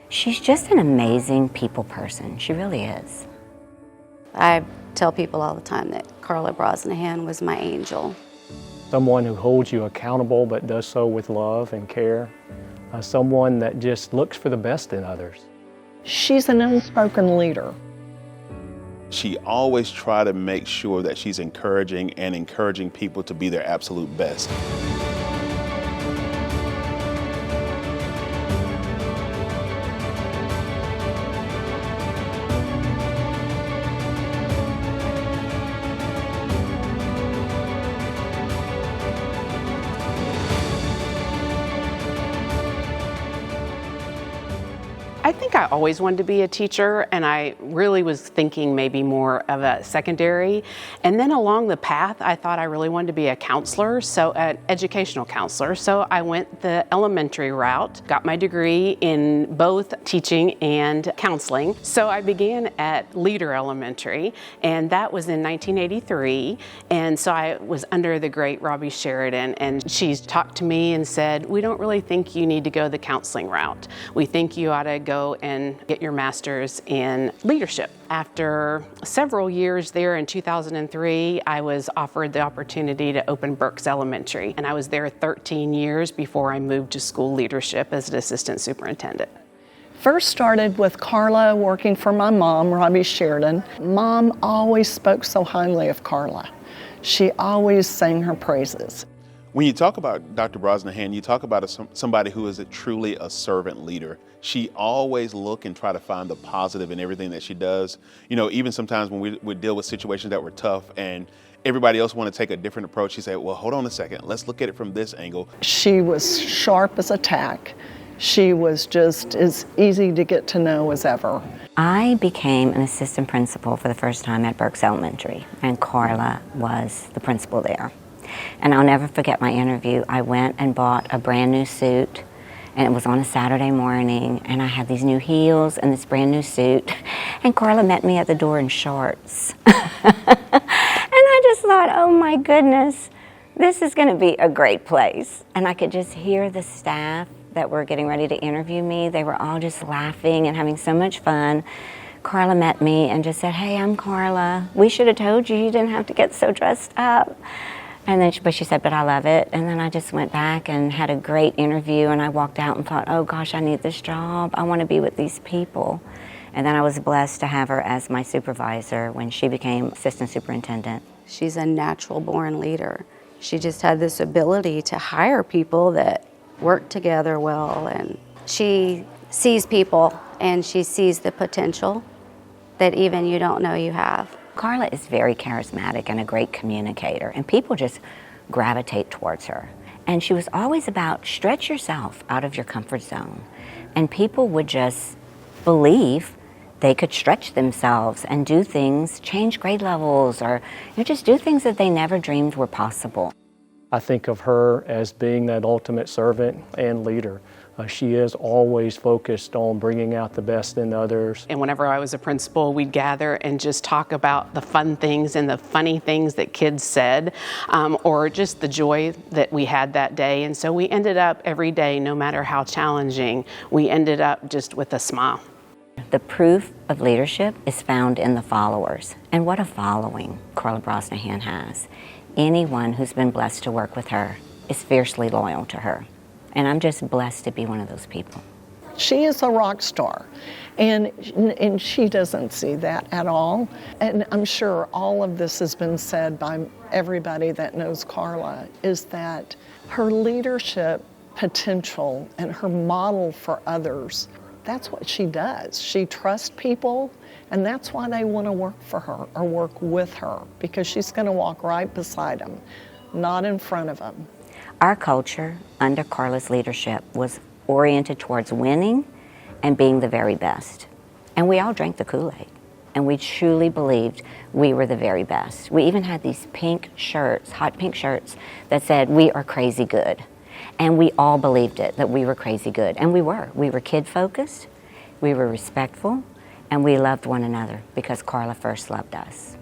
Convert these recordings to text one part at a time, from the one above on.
She's just an amazing people person. She really is. I tell people all the time that Carla Brosnahan was my angel. Someone who holds you accountable but does so with love and care. Someone that just looks for the best in others. She's an unspoken leader. She always tries to make sure that she's encouraging people to be their absolute best. I think I always wanted to be a teacher, and I really was thinking maybe more of a secondary. And then along the path, I thought I really wanted to be a counselor, so an educational counselor. So I went the elementary route, got my degree in both teaching and counseling. So I began at Leader Elementary, and that was in 1983. And so I was under the great Robbie Sheridan, and she talked to me and said, "We don't really think you need to go the counseling route. We think you ought to go and get your master's in leadership." After several years there in 2003, I was offered the opportunity to open Berks Elementary, and I was there 13 years before I moved to school leadership as an assistant superintendent. First started with Carla working for my mom, Robbie Sheridan. Mom always spoke so highly of Carla. She always sang her praises. When you talk about Dr. Brosnahan, you talk about somebody who is truly a servant leader. She always look and try to find the positive in everything that she does. You know, even sometimes when we deal with situations that were tough and everybody else want to take a different approach, she said, "Well, hold on a second, let's look at it from this angle." She was sharp as a tack. She was just as easy to get to know as ever. I became an assistant principal for the first time at Berks Elementary, and Carla was the principal there. And I'll never forget my interview. I went and bought a brand new suit, and it was on a Saturday morning, and I had these new heels and this brand new suit, and Carla met me at the door in shorts. And I just thought, oh my goodness, this is going to be a great place. And I could just hear the staff that were getting ready to interview me. They were all just laughing and having so much fun. Carla met me and just said, "Hey, I'm Carla. We should have told you didn't have to get so dressed up." And then she said, "But I love it." And then I just went back and had a great interview, and I walked out and thought, oh gosh, I need this job. I want to be with these people. And then I was blessed to have her as my supervisor when she became assistant superintendent. She's a natural born leader. She just had this ability to hire people that work together well, and she sees people and she sees the potential that even you don't know you have. Carla is very charismatic and a great communicator, and people just gravitate towards her. And she was always about stretch yourself out of your comfort zone. And people would just believe they could stretch themselves and do things, change grade levels, or just do things that they never dreamed were possible. I think of her as being that ultimate servant and leader. She is always focused on bringing out the best in others. And whenever I was a principal, we'd gather and just talk about the fun things and the funny things that kids said, or just the joy that we had that day. And so we ended up every day, no matter how challenging, we ended up just with a smile. The proof of leadership is found in the followers. And what a following Carla Brosnahan has. Anyone who's been blessed to work with her is fiercely loyal to her. And I'm just blessed to be one of those people. She is a rock star, and she doesn't see that at all. And I'm sure all of this has been said by everybody that knows Carla, is that her leadership potential and her model for others, that's what she does. She trusts people, and that's why they want to work for her or work with her, because she's going to walk right beside them, not in front of them. Our culture under Carla's leadership was oriented towards winning and being the very best. And we all drank the Kool-Aid, and we truly believed we were the very best. We even had these pink shirts, hot pink shirts, that said, "We are crazy good." And we all believed it, that we were crazy good. And we were. We were kid-focused, we were respectful, and we loved one another because Carla first loved us.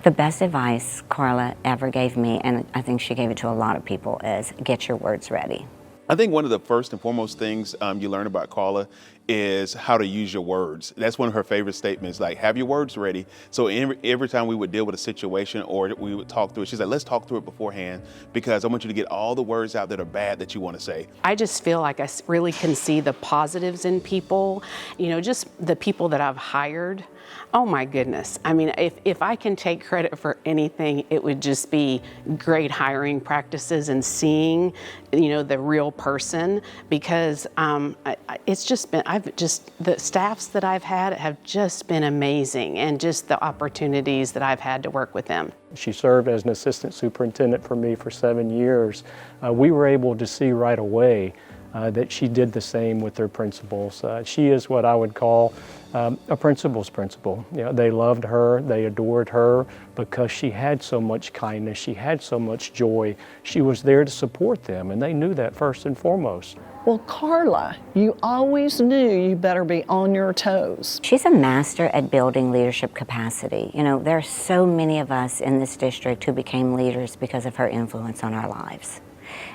The best advice Carla ever gave me, and I think she gave it to a lot of people, is get your words ready. I think one of the first and foremost things you learn about Carla is how to use your words. That's one of her favorite statements, like have your words ready. So every time we would deal with a situation or we would talk through it, she's like, let's talk through it beforehand because I want you to get all the words out that are bad that you want to say. I just feel like I really can see the positives in people, just the people that I've hired. Oh my goodness. I mean, if I can take credit for anything, it would just be great hiring practices and seeing, the real person, because it's just been, the staffs that I've had have just been amazing, and just the opportunities that I've had to work with them. She served as an assistant superintendent for me for 7 years. We were able to see right away that she did the same with her principals. She is what I would call a principal's principal. They loved her, they adored her because she had so much kindness, she had so much joy. She was there to support them, and they knew that first and foremost. Well, Carla, you always knew you better be on your toes. She's a master at building leadership capacity. There are so many of us in this district who became leaders because of her influence on our lives.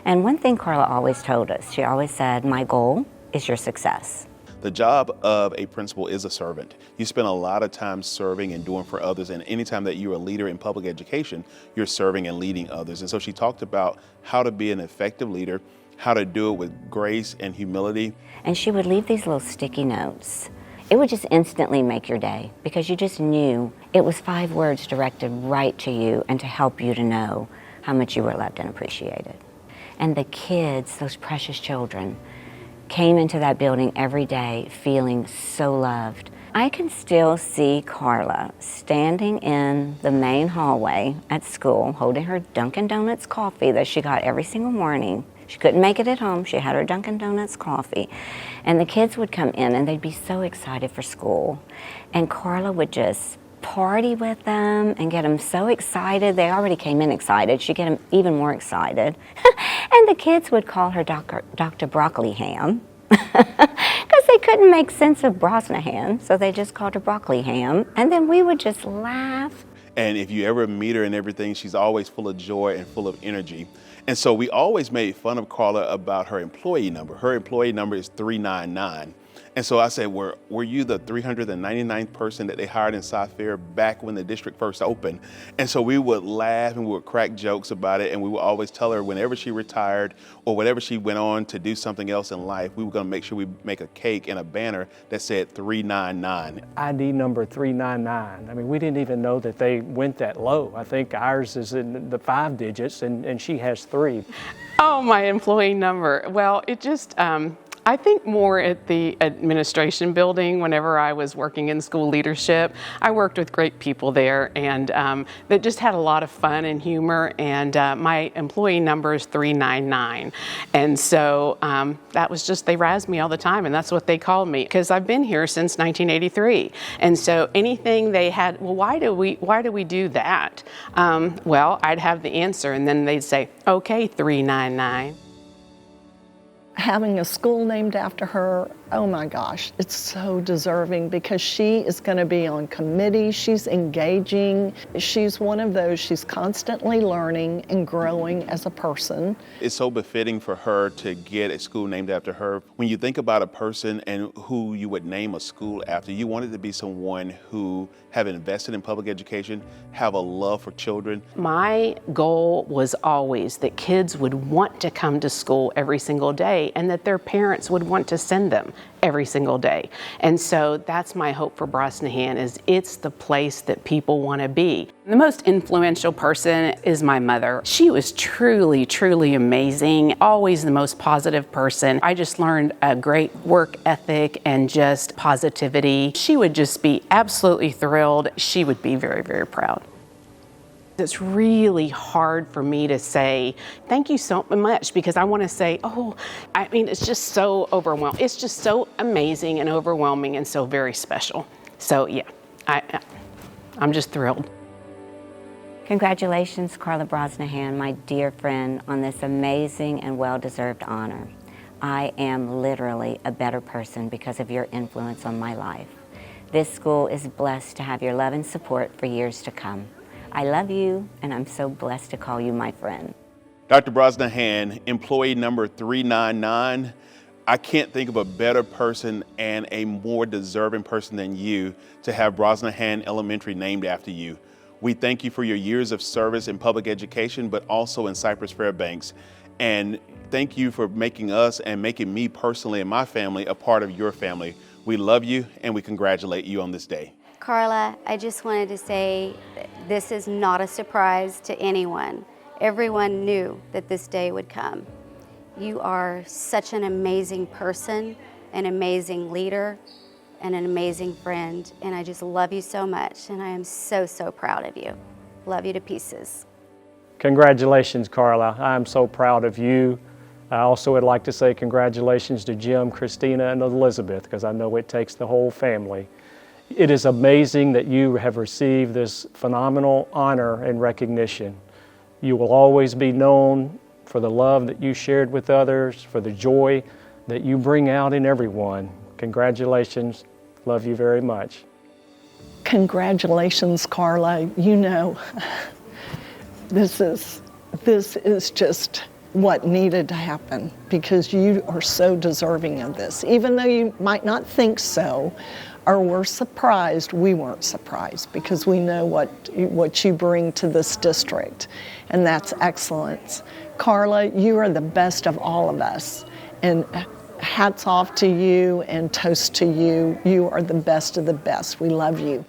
And one thing Carla always told us, she always said, my goal is your success. The job of a principal is a servant. You spend a lot of time serving and doing for others, and anytime that you're a leader in public education, you're serving and leading others. And so she talked about how to be an effective leader, how to do it with grace and humility. And she would leave these little sticky notes. It would just instantly make your day because you just knew it was 5 words directed right to you and to help you to know how much you were loved and appreciated. And the kids, those precious children, came into that building every day feeling so loved. I can still see Carla standing in the main hallway at school holding her Dunkin' Donuts coffee that she got every single morning. She couldn't make it at home. She had her Dunkin' Donuts coffee. And the kids would come in and they'd be so excited for school. And Carla would just party with them and get them so excited. They already came in excited. She'd get them even more excited. And the kids would call her Dr. Broccoli Ham because they couldn't make sense of Brosnahan, so they just called her Broccoli Ham. And then we would just laugh. And if you ever meet her and everything, she's always full of joy and full of energy. And so we always made fun of Carla about her employee number. Her employee number is 399. And so I said, were you the 399th person that they hired in Cypress-Fair back when the district first opened? And so we would laugh and we would crack jokes about it. And we would always tell her whenever she retired or whenever she went on to do something else in life, we were going to make sure we make a cake and a banner that said 399. ID number 399. I mean, we didn't even know that they went that low. I think ours is in the 5 digits and she has 3. Oh, my employee number. Well, it just, I think more at the administration building whenever I was working in school leadership. I worked with great people there and that just had a lot of fun and humor, and my employee number is 399. And so that was just, they razzed me all the time, and that's what they called me because I've been here since 1983. And so anything they had, well, why do we do that? Well, I'd have the answer and then they'd say, okay, 399. Having a school named after her, oh my gosh, it's so deserving because she is going to be on committees, she's engaging, she's one of those, she's constantly learning and growing as a person. It's so befitting for her to get a school named after her. When you think about a person and who you would name a school after, you want it to be someone who have invested in public education, have a love for children. My goal was always that kids would want to come to school every single day and that their parents would want to send them every single day. And so that's my hope for Brosnahan, is it's the place that people want to be. The most influential person is my mother. She was truly, truly amazing, always the most positive person. I just learned a great work ethic and just positivity. She would just be absolutely thrilled. She would be very, very proud. It's really hard for me to say thank you so much because I want to say, oh, I mean, it's just so overwhelming. It's just so amazing and overwhelming and so very special. So yeah, I'm just thrilled. Congratulations, Carla Brosnahan, my dear friend, on this amazing and well-deserved honor. I am literally a better person because of your influence on my life. This school is blessed to have your love and support for years to come. I love you, and I'm so blessed to call you my friend. Dr. Brosnahan, employee number 399, I can't think of a better person and a more deserving person than you to have Brosnahan Elementary named after you. We thank you for your years of service in public education, but also in Cypress-Fairbanks. And thank you for making us and making me personally and my family a part of your family. We love you and we congratulate you on this day. Carla, I just wanted to say that this is not a surprise to anyone. Everyone knew that this day would come. You are such an amazing person, an amazing leader, and an amazing friend, and I just love you so much, and I am so, so proud of you. Love you to pieces. Congratulations, Carla. I'm so proud of you. I also would like to say congratulations to Jim, Christina, and Elizabeth, because I know it takes the whole family. It is amazing that you have received this phenomenal honor and recognition. You will always be known for the love that you shared with others, for the joy that you bring out in everyone. Congratulations. Love you very much. Congratulations, Carla. You know, this is just what needed to happen, because you are so deserving of this. Even though you might not think so, or were surprised, we weren't surprised, because we know what you bring to this district, and that's excellence. Carla, you are the best of all of us, and hats off to you and toast to you. You are the best of the best. We love you.